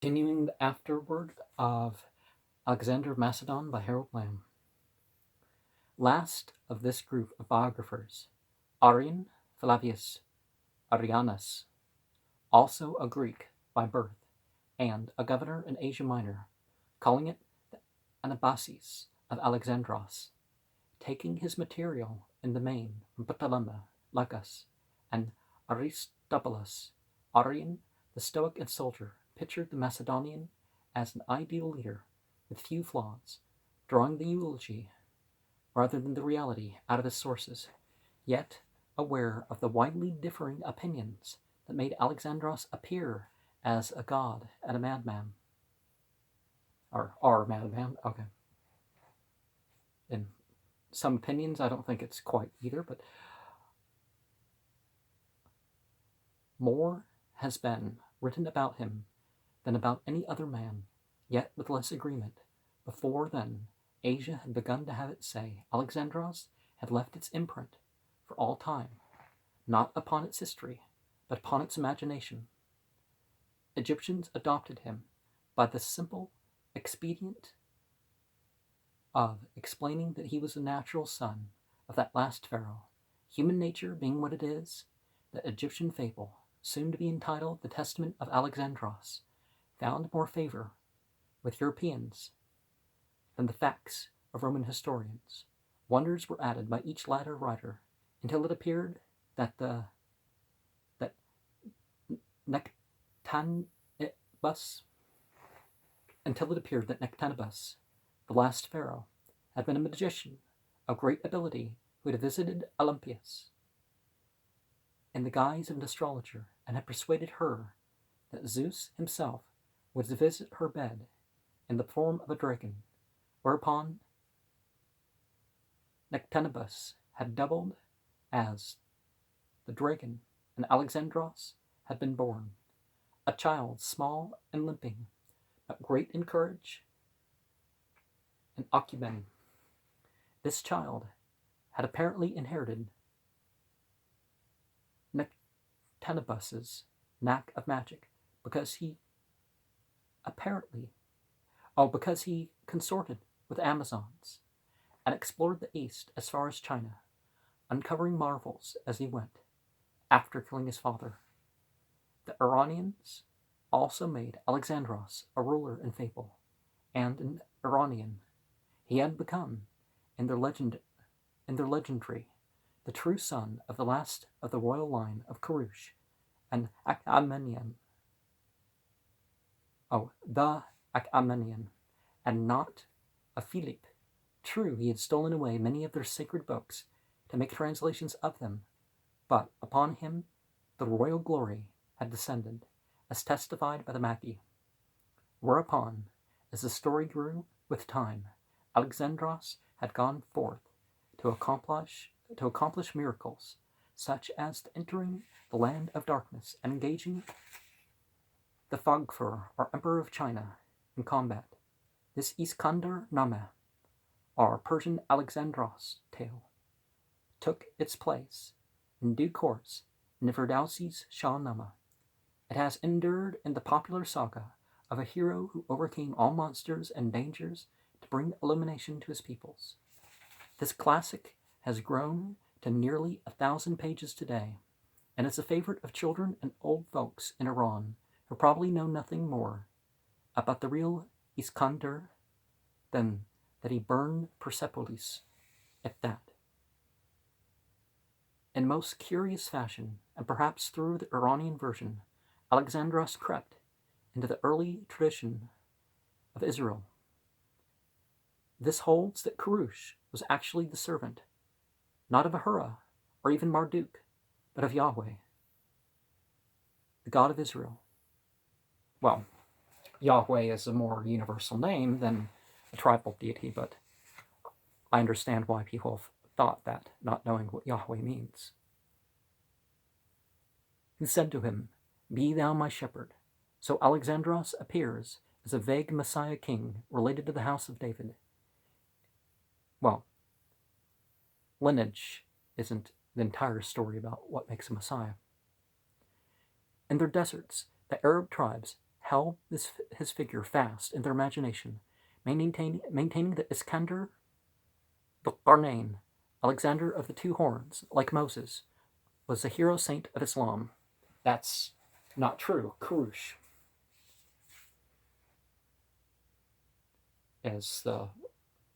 Continuing the Afterword of Alexander of Macedon by Harold Lamb. Last of this group of biographers, Arrian Flavius Arrianus, also a Greek by birth and a governor in Asia Minor, calling it the Anabasis of Alexandros, taking his material in the main from Ptolemy, Lacus, and Aristobulus. Arrian, the Stoic and soldier, pictured the Macedonian as an ideal leader with few flaws, drawing the eulogy rather than the reality out of his sources, yet aware of the widely differing opinions that made Alexandros appear as a god and a madman. Or madman, okay. In some opinions, I don't think it's quite either, but more has been written about him than about any other man, yet with less agreement. Before then, Asia had begun to have its say. Alexandros had left its imprint for all time, not upon its history, but upon its imagination. Egyptians adopted him by the simple expedient of explaining that he was the natural son of that last pharaoh. Human nature being what it is, the Egyptian fable, soon to be entitled The Testament of Alexandros, found more favor with Europeans than the facts of Roman historians. Wonders were added by each latter writer until it appeared that Nectanebus, the last pharaoh, had been a magician of great ability who had visited Olympias in the guise of an astrologer and had persuaded her that Zeus himself would visit her bed in the form of a dragon, whereupon Nectanebus had doubled as the dragon, and Alexandros had been born, a child small and limping, but great in courage and acumen. This child had apparently inherited Nectanebus's knack of magic because he consorted with Amazons and explored the East as far as China, uncovering marvels as he went, after killing his father. The Iranians also made Alexandros a ruler in fable, and an Iranian he had become, in their legendary, the true son of the last of the royal line of Kurush, and the Achaemenian, and not of Philip. True, he had stolen away many of their sacred books to make translations of them, but upon him the royal glory had descended, as testified by the Magi. Whereupon, as the story grew with time, Alexandros had gone forth to accomplish miracles, such as entering the land of darkness and engaging the Fagfur, or Emperor of China, in combat. This Iskandar Nama, or Persian Alexandros tale, took its place in due course in the Ferdowsi's Shahnameh. It has endured in the popular saga of a hero who overcame all monsters and dangers to bring illumination to his peoples. This classic has grown to nearly 1,000 pages today, and is a favorite of children and old folks in Iran who probably know nothing more about the real Iskandar than that he burned Persepolis at that. In most curious fashion, and perhaps through the Iranian version, Alexandros crept into the early tradition of Israel. This holds that Kurush was actually the servant, not of Ahura or even Marduk, but of Yahweh, the God of Israel. Well, Yahweh is a more universal name than a tribal deity, but I understand why people have thought that, not knowing what Yahweh means. Who said to him, "Be thou my shepherd." So Alexandros appears as a vague Messiah king related to the house of David. Well, lineage isn't the entire story about what makes a Messiah. In their deserts, the Arab tribes held his figure fast in their imagination, maintaining that Iskander the Qarnayn, Alexander of the Two Horns, like Moses, was the hero saint of Islam. That's not true. Kurush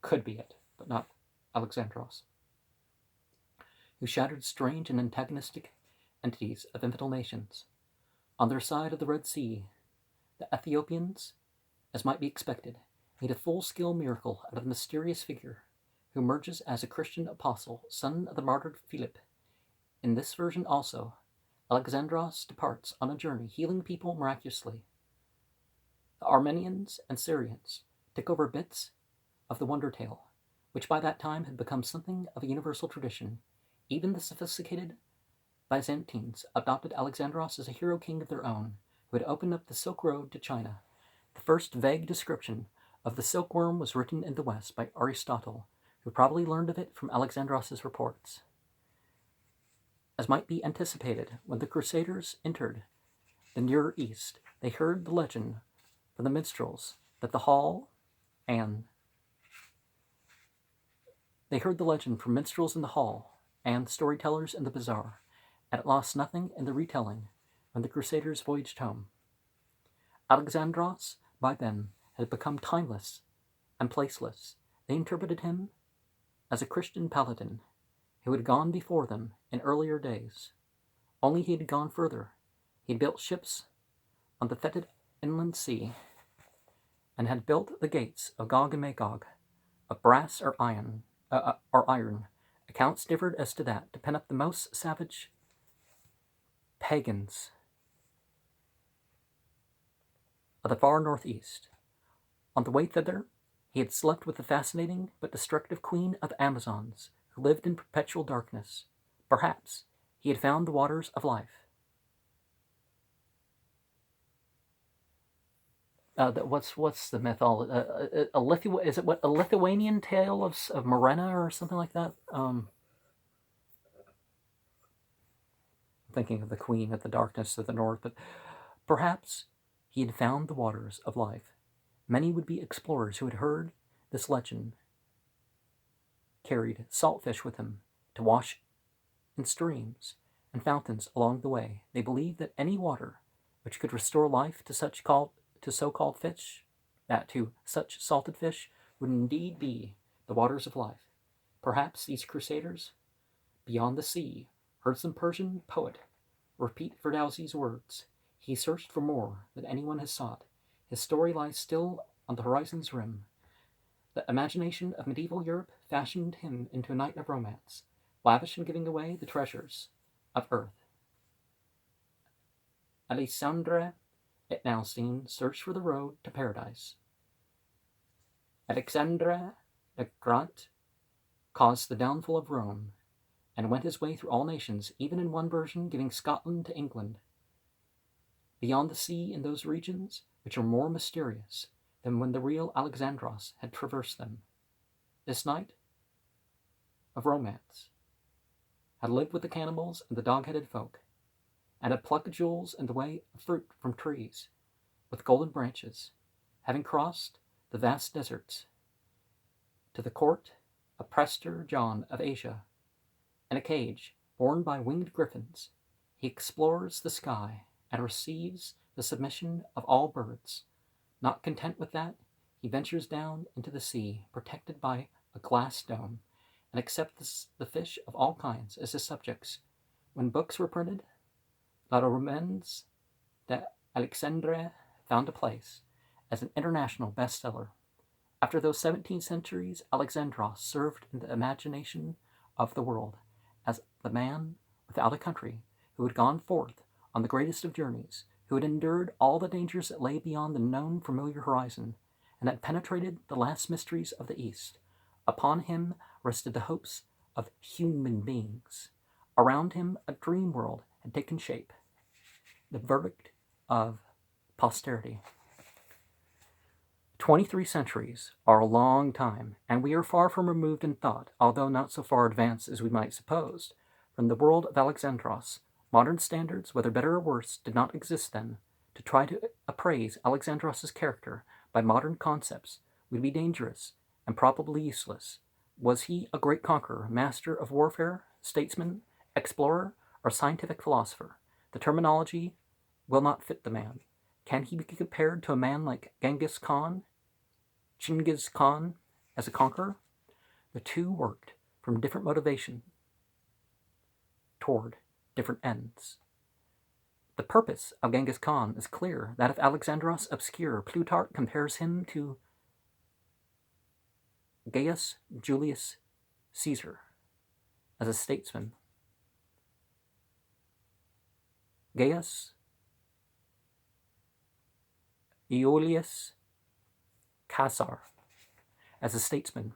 could be it, but not Alexandros, who shattered strange and antagonistic entities of infidel nations. On their side of the Red Sea, the Ethiopians, as might be expected, made a full-scale miracle out of the mysterious figure who emerges as a Christian apostle, son of the martyred Philip. In this version also, Alexandros departs on a journey, healing people miraculously. The Armenians and Syrians took over bits of the wonder tale, which by that time had become something of a universal tradition. Even the sophisticated Byzantines adopted Alexandros as a hero king of their own, who had opened up the Silk Road to China. The first vague description of the silkworm was written in the West by Aristotle, who probably learned of it from Alexandros' reports. As might be anticipated, when the Crusaders entered the Near East, they heard the legend from the minstrels that the hall and they heard the legend from minstrels in the hall and storytellers in the bazaar, and it lost nothing in the retelling when the Crusaders voyaged home. Alexandros, by then, had become timeless and placeless. They interpreted him as a Christian paladin who had gone before them in earlier days. Only he had gone further. He had built ships on the fetid inland sea and had built the gates of Gog and Magog of brass or iron. Accounts differed as to that, to pen up the most savage pagans of the far northeast. On the way thither, he had slept with the fascinating but destructive queen of the Amazons, who lived in perpetual darkness. Perhaps he had found the waters of life. What's the mythology? Is it a Lithuanian tale of Marina or something like that? I'm thinking of the queen of the darkness of the north, but perhaps he had found the waters of life. Many would be explorers who had heard this legend, carried saltfish with him to wash in streams and fountains along the way. They believed that any water which could restore life to so-called fish, that to such salted fish, would indeed be the waters of life. Perhaps these crusaders, beyond the sea, heard some Persian poet repeat Ferdowsi's words. He searched for more than anyone has sought. His story lies still on the horizon's rim. The imagination of medieval Europe fashioned him into a knight of romance, lavish in giving away the treasures of earth. Alexandre, it now seemed, searched for the road to paradise. Alexandre the Great caused the downfall of Rome, and went his way through all nations, even in one version giving Scotland to England. Beyond the sea in those regions which are more mysterious than when the real Alexandros had traversed them. This knight of romance had lived with the cannibals and the dog-headed folk, and had plucked jewels in the way of fruit from trees with golden branches, having crossed the vast deserts to the court of Prester John of Asia. In a cage borne by winged griffins, he explores the sky and receives the submission of all birds. Not content with that, he ventures down into the sea, protected by a glass dome, and accepts the fish of all kinds as his subjects. When books were printed, La Romans de Alexandre found a place as an international bestseller. After those 17 centuries, Alexandros served in the imagination of the world as the man without a country who had gone forth on the greatest of journeys, who had endured all the dangers that lay beyond the known familiar horizon, and had penetrated the last mysteries of the East. Upon him rested the hopes of human beings. Around him a dream world had taken shape, the verdict of posterity. 23 centuries are a long time, and we are far from removed in thought, although not so far advanced as we might suppose, from the world of Alexandros. Modern standards, whether better or worse, did not exist then. To try to appraise Alexandros' character by modern concepts would be dangerous and probably useless. Was he a great conqueror, master of warfare, statesman, explorer, or scientific philosopher? The terminology will not fit the man. Can he be compared to a man like Genghis Khan, Chinggis Khan, as a conqueror? The two worked from different motivation toward different ends. The purpose of Genghis Khan is clear. That of Alexandros obscure. Plutarch compares him to Gaius Julius Caesar as a statesman. Gaius Iulius Caesar as a statesman.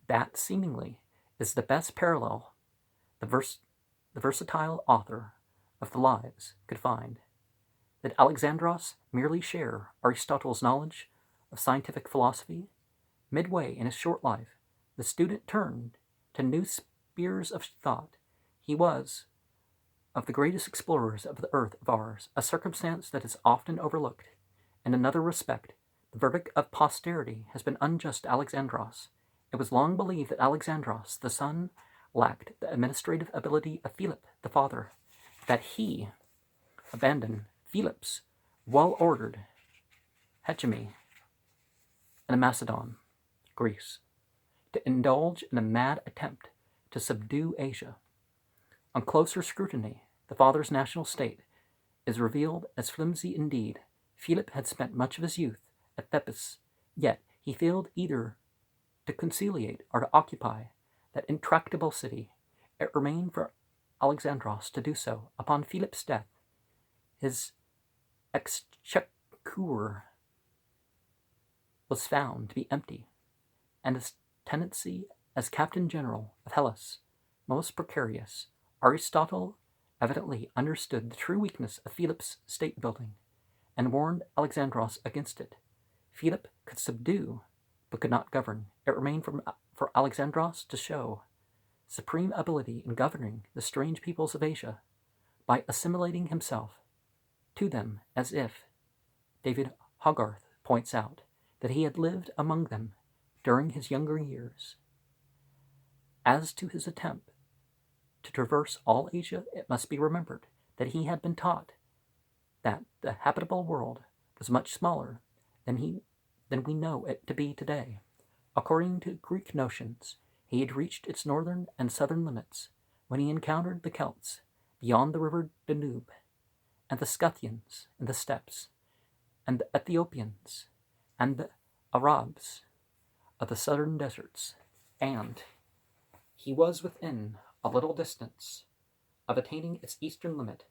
That seemingly is the best parallel the versatile author of the Lives could find. Did Alexandros merely share Aristotle's knowledge of scientific philosophy? Midway in his short life, the student turned to new spheres of thought. He was of the greatest explorers of the earth of ours, a circumstance that is often overlooked. In another respect, the verdict of posterity has been unjust to Alexandros. It was long believed that Alexandros, the son, lacked the administrative ability of Philip, the father, that he abandoned Philip's well-ordered hegemony in Macedon, Greece, to indulge in a mad attempt to subdue Asia. On closer scrutiny, the father's national state is revealed as flimsy indeed. Philip had spent much of his youth at Thebes, yet he failed either to conciliate or to occupy that intractable city. It remained for Alexandros to do so. Upon Philip's death, his exchequer was found to be empty, and his tenancy as captain general of Hellas most precarious. Aristotle evidently understood the true weakness of Philip's state building and warned Alexandros against it. Philip could subdue, but could not govern. It remained for Alexandros to show supreme ability in governing the strange peoples of Asia by assimilating himself to them, as if, David Hogarth points out, that he had lived among them during his younger years. As to his attempt to traverse all Asia, it must be remembered that he had been taught that the habitable world was much smaller than we know it to be today. According to Greek notions, he had reached its northern and southern limits when he encountered the Celts beyond the river Danube, and the Scythians in the steppes, and the Ethiopians, and the Arabs of the southern deserts, and he was within a little distance of attaining its eastern limit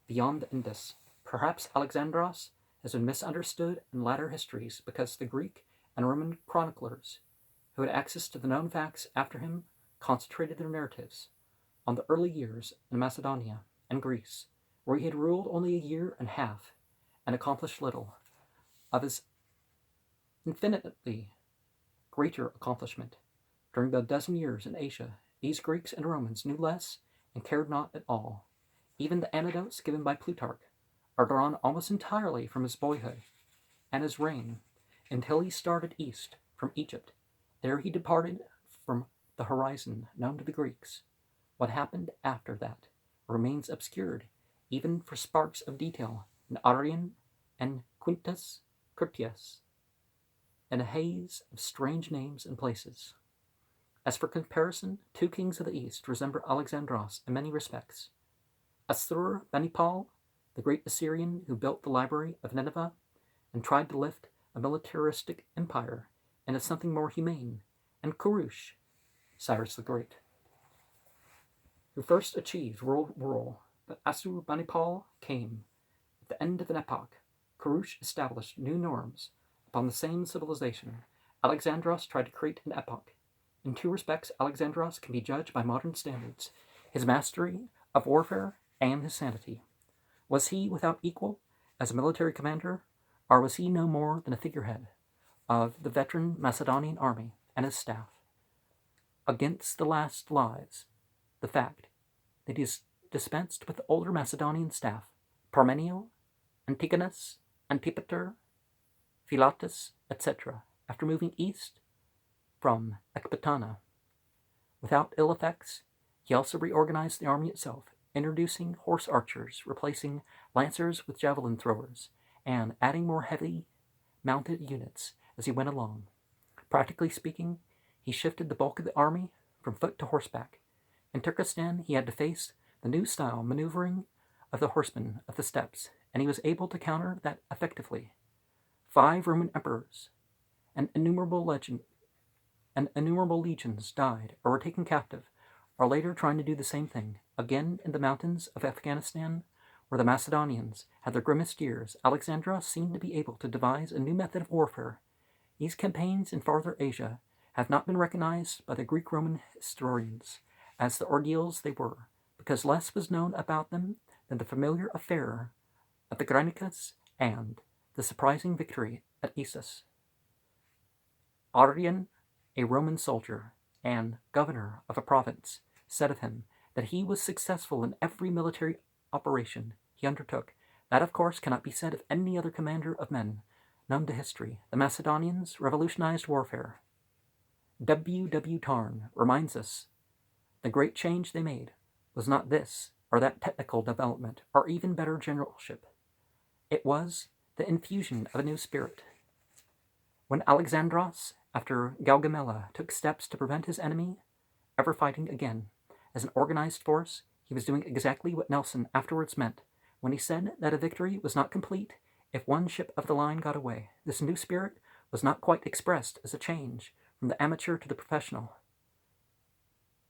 beyond the Indus. Perhaps Alexandros has been misunderstood in latter histories because the Greek and Roman chroniclers who had access to the known facts after him concentrated their narratives on the early years in Macedonia and Greece, where he had ruled only a year and a half and accomplished little. Of his infinitely greater accomplishment during the dozen years in Asia, these Greeks and Romans knew less and cared not at all. Even the anecdotes given by Plutarch are drawn almost entirely from his boyhood and his reign until he started east from Egypt. There he departed from the horizon known to the Greeks. What happened after that remains obscured, even for sparks of detail in Arrian and Quintus Curtius, in a haze of strange names and places. As for comparison, two kings of the East resemble Alexandros in many respects. Assurbanipal, the great Assyrian who built the library of Nineveh and tried to lift a militaristic empire into something more humane, and Kurush, Cyrus the Great, who first achieved world rule, but Assurbanipal came at the end of an epoch. Kurush established new norms upon the same civilization. Alexandros tried to create an epoch. In two respects, Alexandros can be judged by modern standards: his mastery of warfare and his sanity. Was he without equal as a military commander, or was he no more than a figurehead of the veteran Macedonian army and his staff? Against the last lies the fact that he is dispensed with the older Macedonian staff, Parmenio, Antigonus, Antipater, Philotas, etc., after moving east from Ecbatana. Without ill effects, he also reorganized the army itself, introducing horse archers, replacing lancers with javelin throwers, and adding more heavy mounted units as he went along. Practically speaking, he shifted the bulk of the army from foot to horseback. In Turkestan, he had to face the new style maneuvering of the horsemen of the steppes, and he was able to counter that effectively. 5 Roman emperors and innumerable legions died or were taken captive, or later trying to do the same thing. Again, in the mountains of Afghanistan, where the Macedonians had their grimmest years, Alexandros seemed to be able to devise a new method of warfare. These campaigns in farther Asia have not been recognized by the Greek-Roman historians as the ordeals they were, because less was known about them than the familiar affair of the Granicus and the surprising victory at Issus. Arrian, a Roman soldier and governor of a province, said of him that he was successful in every military operation he undertook. That, of course, cannot be said of any other commander of men known to history. The Macedonians revolutionized warfare. W. Tarn reminds us the great change they made was not this or that technical development or even better generalship. It was the infusion of a new spirit. When Alexandros, after Gaugamela, took steps to prevent his enemy ever fighting again as an organized force, he was doing exactly what Nelson afterwards meant when he said that a victory was not complete if one ship of the line got away. This new spirit was not quite expressed as a change from the amateur to the professional.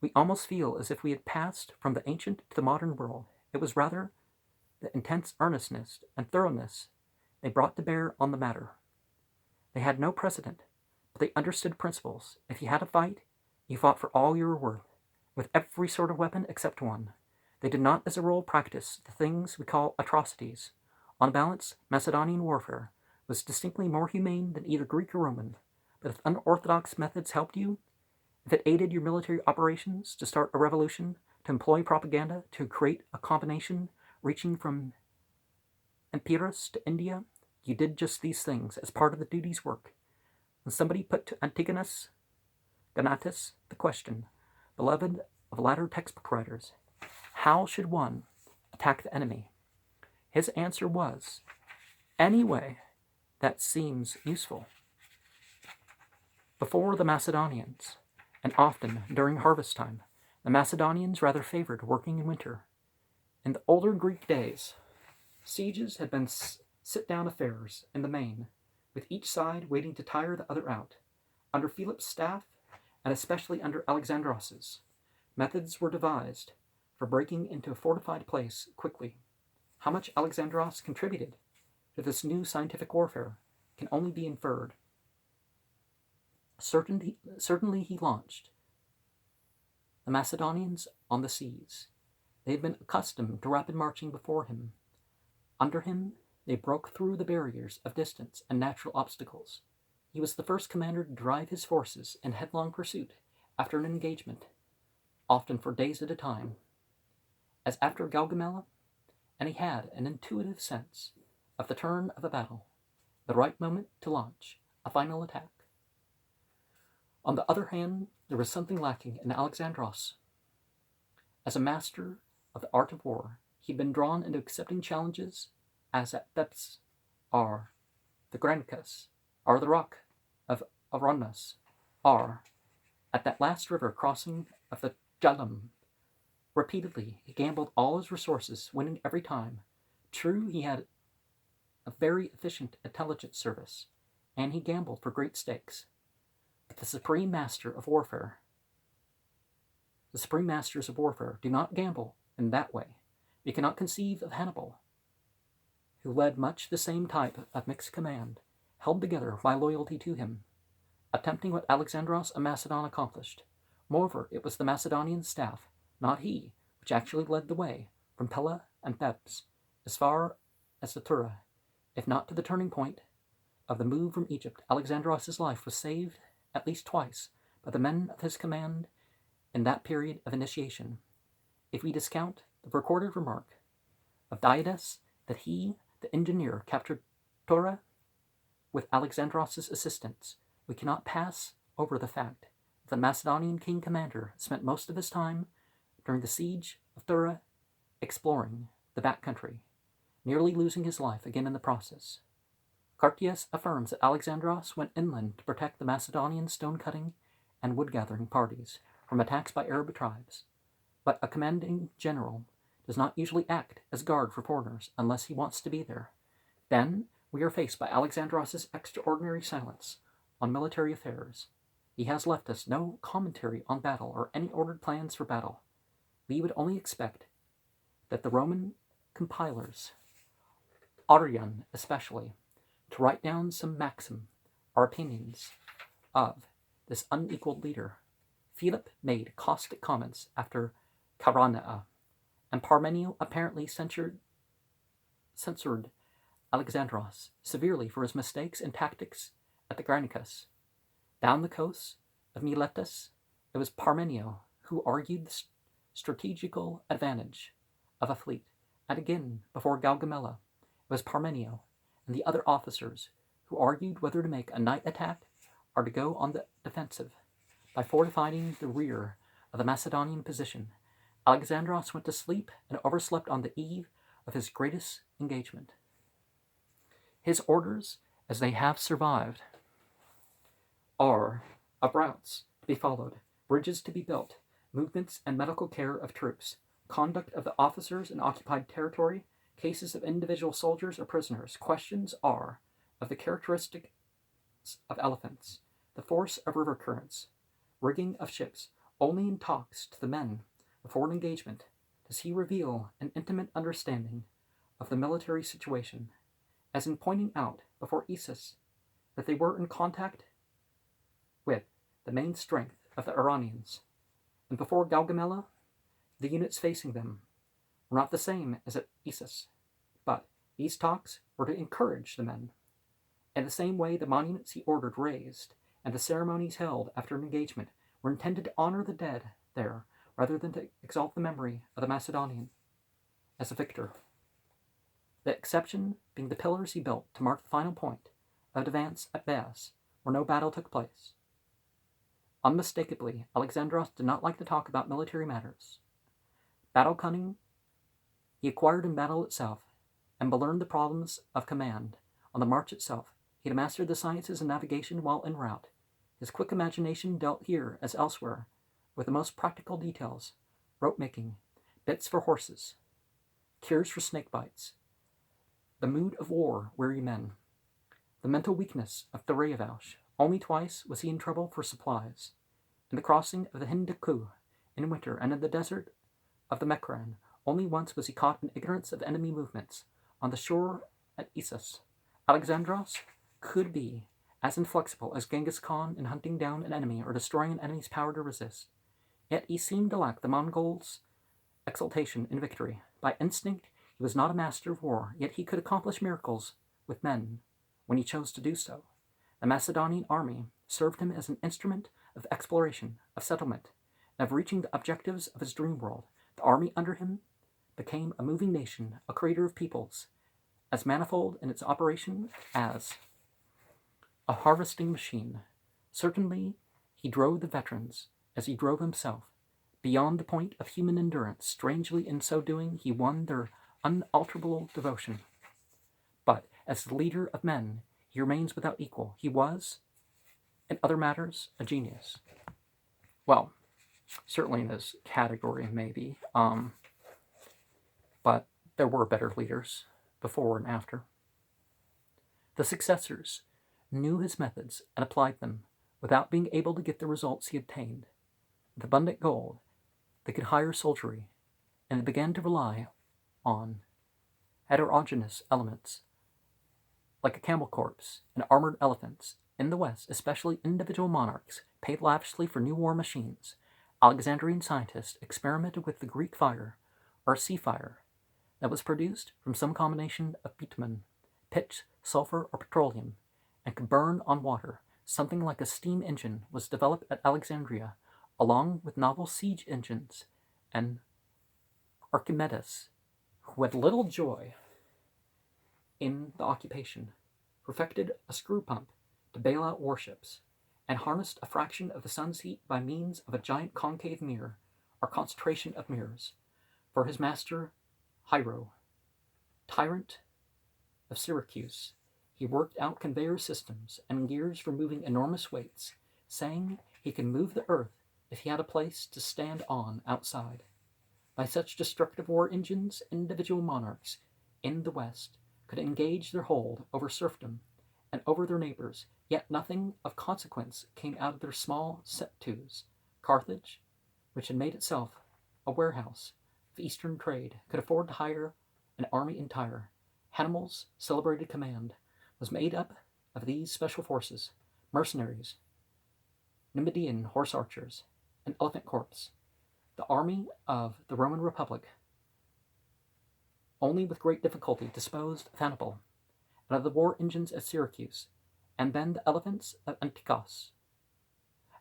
We almost feel as if we had passed from the ancient to the modern world. It was rather the intense earnestness and thoroughness they brought to bear on the matter. They had no precedent, but they understood principles. If you had to fight, you fought for all you were worth, with every sort of weapon except one. They did not, as a rule, practice the things we call atrocities. On balance, Macedonian warfare was distinctly more humane than either Greek or Roman. But if unorthodox methods helped you, if it aided your military operations to start a revolution, to employ propaganda, to create a combination reaching from Epirus to India, you did just these things as part of the duty's work. When somebody put to Antigonus Gonatus the question, beloved of latter textbook writers, how should one attack the enemy? His answer was, any way that seems useful. Before the Macedonians, and often during harvest time, the Macedonians rather favored working in winter. In the older Greek days, sieges had been sit-down affairs in the main, with each side waiting to tire the other out. Under Philip's staff, and especially under Alexandros's, methods were devised for breaking into a fortified place quickly. How much Alexandros contributed to this new scientific warfare can only be inferred. Certainly he launched the Macedonians on the seas. They had been accustomed to rapid marching before him. Under him, they broke through the barriers of distance and natural obstacles. He was the first commander to drive his forces in headlong pursuit after an engagement, often for days at a time, as after Gaugamela, and he had an intuitive sense of the turn of a battle, the right moment to launch a final attack. On the other hand, there was something lacking in Alexandros. As a master of the art of war, he'd been drawn into accepting challenges as at Thebes, or the Granicus, or the rock of Aronas, or at that last river crossing of the Jalum. Repeatedly, he gambled all his resources, winning every time. True, he had a very efficient intelligence service, and he gambled for great stakes. But the supreme masters of warfare do not gamble in that way. You cannot conceive of Hannibal, who led much the same type of mixed command, held together by loyalty to him, attempting what Alexandros of Macedon accomplished. Moreover, it was the Macedonian staff, not he, which actually led the way from Pella and Thebes as far as the Tura. If not to the turning point of the move from Egypt, Alexandros' life was saved at least twice by the men of his command in that period of initiation. If we discount the recorded remark of Diades that he, the engineer, captured Torah, with Alexandros' assistance, we cannot pass over the fact that the Macedonian king commander spent most of his time during the siege of Thura exploring the back country, nearly losing his life again in the process. Cartius affirms that Alexandros went inland to protect the Macedonian stone-cutting and wood-gathering parties from attacks by Arab tribes, but a commanding general does not usually act as guard for foreigners unless he wants to be there. Then we are faced by Alexandros' extraordinary silence on military affairs. He has left us no commentary on battle or any ordered plans for battle. We would only expect that the Roman compilers, Arrian especially, to write down some maxim or opinions of this unequaled leader. Philip made caustic comments after Chaeronea, and Parmenio apparently censured Alexandros severely for his mistakes and tactics at the Granicus. Down the coast of Miletus, it was Parmenio who argued the strategical advantage of a fleet, and again before Gaugamela, it was Parmenio and the other officers who argued whether to make a night attack or to go on the defensive. By fortifying the rear of the Macedonian position, Alexandros went to sleep and overslept on the eve of his greatest engagement. His orders, as they have survived, are of routes to be followed, bridges to be built, movements and medical care of troops, conduct of the officers in occupied territory, cases of individual soldiers or prisoners. Questions are of the characteristics of elephants, the force of river currents, rigging of ships. Only in talks to the men before an engagement does he reveal an intimate understanding of the military situation, as in pointing out before Issus that they were in contact with the main strength of the Iranians, and before Gaugamela, the units facing them were not the same as at Issus, but these talks were to encourage the men. In the same way, the monuments he ordered raised and the ceremonies held after an engagement were intended to honor the dead there, rather than to exalt the memory of the Macedonian as a victor. The exception being the pillars he built to mark the final point of advance at Bass, where no battle took place. Unmistakably, Alexandros did not like to talk about military matters. Battle cunning he acquired in battle itself, and learned the problems of command. On the march itself, he had mastered the sciences of navigation while en route. His quick imagination dealt here, as elsewhere, with the most practical details: rope-making, bits for horses, cures for snake bites, the mood of war weary men, the mental weakness of Thoreauvash. Only twice was he in trouble for supplies: in the crossing of the Hindukuh in winter, and in the desert of the Mekran. Only once was he caught in ignorance of enemy movements on the shore at Issus. Alexandros could be as inflexible as Genghis Khan in hunting down an enemy or destroying an enemy's power to resist. Yet he seemed to lack the Mongols' exultation in victory. By instinct, he was not a master of war, yet he could accomplish miracles with men when he chose to do so. The Macedonian army served him as an instrument of exploration, of settlement, and of reaching the objectives of his dream world. The army under him became a moving nation, a creator of peoples, as manifold in its operation as a harvesting machine. Certainly, he drove the veterans, as he drove himself, beyond the point of human endurance. Strangely, in so doing, he won their unalterable devotion. But as the leader of men, he remains without equal. He was, in other matters, a genius. Well, certainly in this category, maybe. But there were better leaders before and after. The successors knew his methods and applied them without being able to get the results he obtained. With abundant gold, they could hire soldiery, and they began to rely on heterogeneous elements like a camel corps and armored elephants. In the West, especially individual monarchs paid lavishly for new war machines. Alexandrian scientists experimented with the Greek fire, or sea fire, that was produced from some combination of bitumen, pitch, sulfur, or petroleum, and could burn on water. Something like a steam engine was developed at Alexandria, along with novel siege engines, and Archimedes, who had little joy in the occupation, perfected a screw pump to bail out warships, and harnessed a fraction of the sun's heat by means of a giant concave mirror, or concentration of mirrors, for his master Hiero, tyrant of Syracuse. He worked out conveyor systems and gears for moving enormous weights, saying he could move the earth if he had a place to stand on outside. By such destructive war engines, individual monarchs in the West could engage their hold over serfdom and over their neighbors, yet nothing of consequence came out of their small set-tos. Carthage, which had made itself a warehouse of Eastern trade, could afford to hire an army entire. Hannibal's celebrated command was made up of these special forces: mercenaries, Numidian horse archers, and elephant corps. The army of the Roman Republic only with great difficulty disposed of Hannibal and of the war engines at Syracuse, and then the elephants of Antiochus.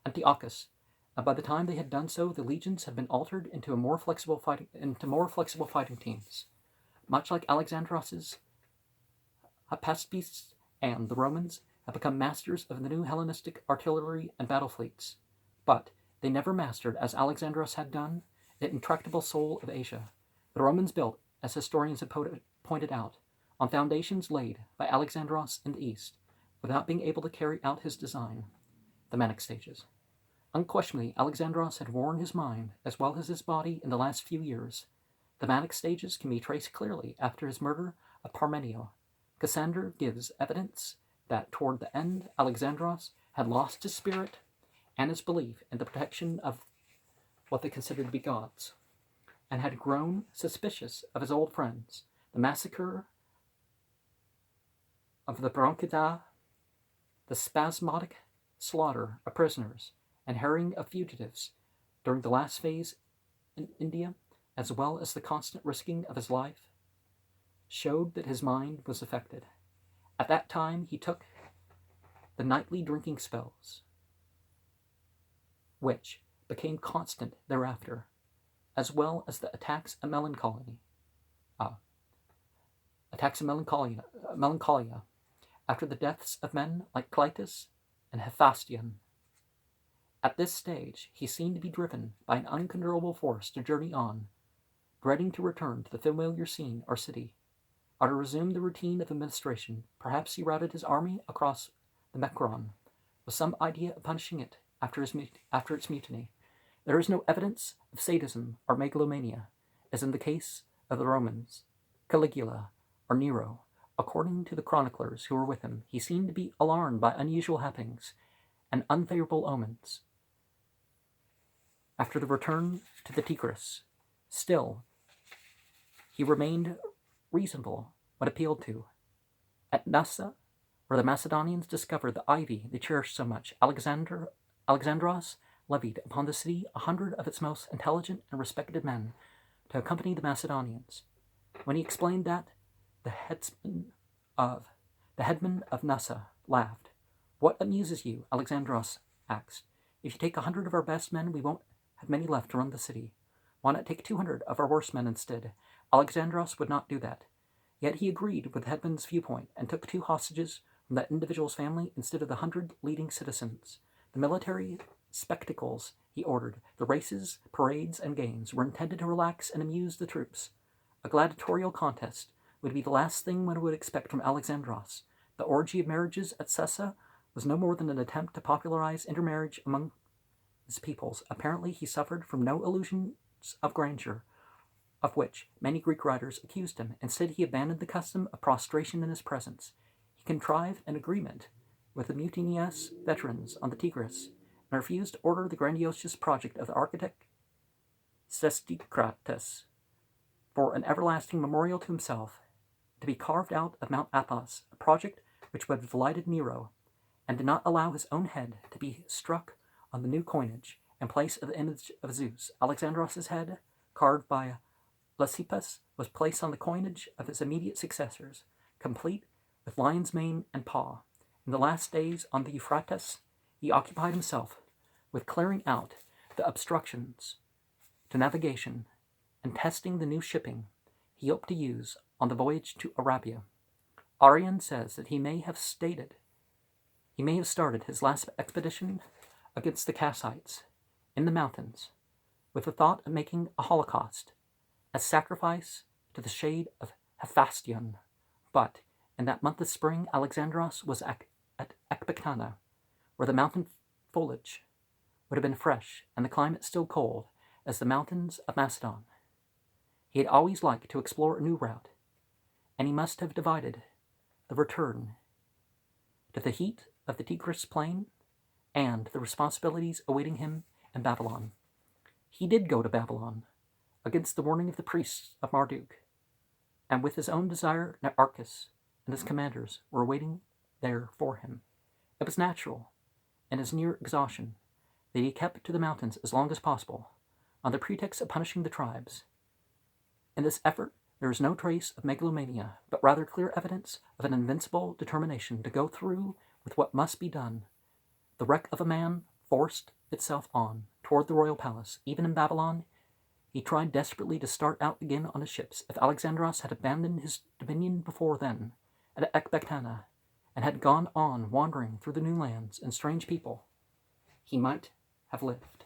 And by the time they had done so, the legions had been altered into more flexible fighting teams, much like Alexandros's Hypaspes, and the Romans had become masters of the new Hellenistic artillery and battle fleets. But they never mastered, as Alexandros had done, the intractable soul of Asia. The Romans built, as historians have pointed out, on foundations laid by Alexandros in the east, without being able to carry out his design, the manic stages. Unquestionably, Alexandros had worn his mind as well as his body in the last few years. The manic stages can be traced clearly after his murder of Parmenio. Cassander gives evidence that toward the end, Alexandros had lost his spirit and his belief in the protection of what they considered to be gods, and had grown suspicious of his old friends. The massacre of the Bronchida, the spasmodic slaughter of prisoners, and harrying of fugitives during the last phase in India, as well as the constant risking of his life, showed that his mind was affected. At that time he took the nightly drinking spells, which became constant thereafter, as well as the attacks of melancholia, after the deaths of men like Clytus and Hephaestion. At this stage, he seemed to be driven by an uncontrollable force to journey on, dreading to return to the familiar scene or city, or to resume the routine of administration. Perhaps he routed his army across the Macedon, with some idea of punishing it after its mutiny. There is no evidence of sadism or megalomania, as in the case of the Romans, Caligula, or Nero. According to the chroniclers who were with him, he seemed to be alarmed by unusual happenings and unfavorable omens. After the return to the Tigris, still, he remained reasonable when appealed to. At Nassa, where the Macedonians discovered the ivy they cherished so much, Alexandros levied upon the city 100 of its most intelligent and respected men to accompany the Macedonians. When he explained that, the headman of Nassa laughed. "What amuses you?" Alexandros asked. "If you take 100 of our best men, we won't have many left to run the city. Why not take 200 of our worst men instead?" Alexandros would not do that. Yet he agreed with the headman's viewpoint and took 2 hostages from that individual's family instead of the 100 leading citizens. The military spectacles he ordered, the races, parades, and games, were intended to relax and amuse the troops. A gladiatorial contest would be the last thing one would expect from Alexandros. The orgy of marriages at Sessa was no more than an attempt to popularize intermarriage among his peoples. Apparently he suffered from no illusions of grandeur, of which many Greek writers accused him. Instead, he abandoned the custom of prostration in his presence. He contrived an agreement with the mutinous veterans on the Tigris, and refused to order the grandiose project of the architect Sesticrates for an everlasting memorial to himself, to be carved out of Mount Athos, a project which would have delighted Nero, and did not allow his own head to be struck on the new coinage in place of the image of Zeus. Alexandros' head, carved by Lysippus, was placed on the coinage of his immediate successors, complete with lion's mane and paw. In the last days on the Euphrates, he occupied himself with clearing out the obstructions to navigation and testing the new shipping he hoped to use on the voyage to Arabia. Arrian says that he may have started his last expedition against the Kassites in the mountains with the thought of making a holocaust, a sacrifice to the shade of Hephaestion. But in that month of spring, Alexandros was at Ecbatana, where the mountain foliage would have been fresh and the climate still cold as the mountains of Macedon. He had always liked to explore a new route, and he must have divided the return to the heat of the Tigris plain and the responsibilities awaiting him in Babylon. He did go to Babylon, against the warning of the priests of Marduk, and with his own desire Nearchus and his commanders were waiting there for him. It was natural, in his near exhaustion, that he kept to the mountains as long as possible, on the pretext of punishing the tribes. In this effort there is no trace of megalomania, but rather clear evidence of an invincible determination to go through with what must be done. The wreck of a man forced itself on toward the royal palace. Even in Babylon, he tried desperately to start out again on his ships. If Alexandros had abandoned his dominion before then, at Ecbatana, and had gone on wandering through the new lands and strange people, he might have lived.